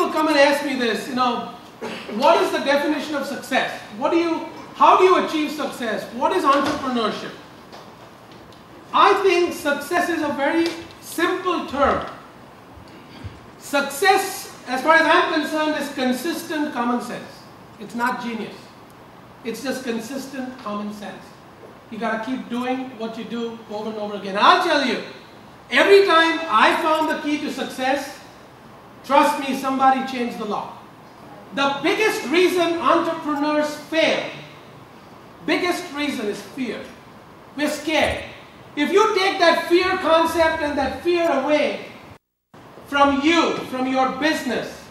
people come and ask me this, what is the definition of success? How do you achieve success? What is entrepreneurship? I think success is a very simple term. Success, as far as I'm concerned, is consistent common sense. It's not genius. It's just consistent common sense. You got to keep doing what you do over and over again. I'll tell you, every time I found the key to success, trust me, somebody changed the lock. The biggest reason entrepreneurs fail, biggest reason is fear. We're scared. If you take that fear concept and that fear away from you, from your business,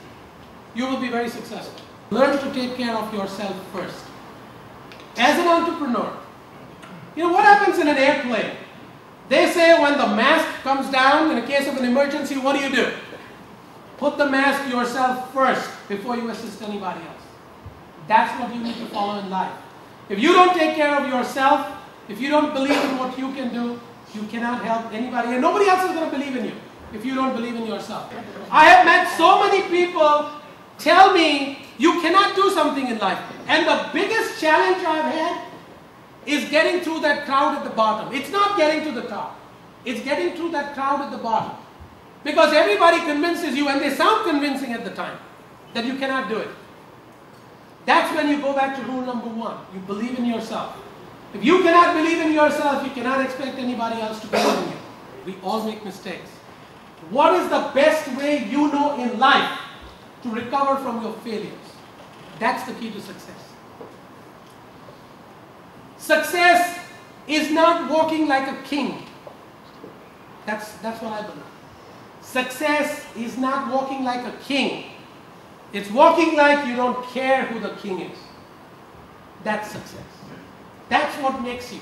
you will be very successful. Learn to take care of yourself first. As an entrepreneur, what happens in an airplane? They say when the mask comes down, in a case of an emergency, what do? Put the mask yourself first before you assist anybody else. That's what you need to follow in life. If you don't take care of yourself, if you don't believe in what you can do, you cannot help anybody, and nobody else is going to believe in you if you don't believe in yourself. I have met so many people tell me you cannot do something in life, and the biggest challenge I've had is getting through that crowd at the bottom. It's not getting to the top. It's getting through that crowd at the bottom. Because everybody convinces you, and they sound convincing at the time, that you cannot do it. That's when you go back to rule number one. You believe in yourself. If you cannot believe in yourself, you cannot expect anybody else to believe in you. We all make mistakes. What is the best way you know in life to recover from your failures? That's the key to success. Success is not walking like a king. That's what I believe. Success is not walking like a king. It's walking like you don't care who the king is. That's success. That's what makes you.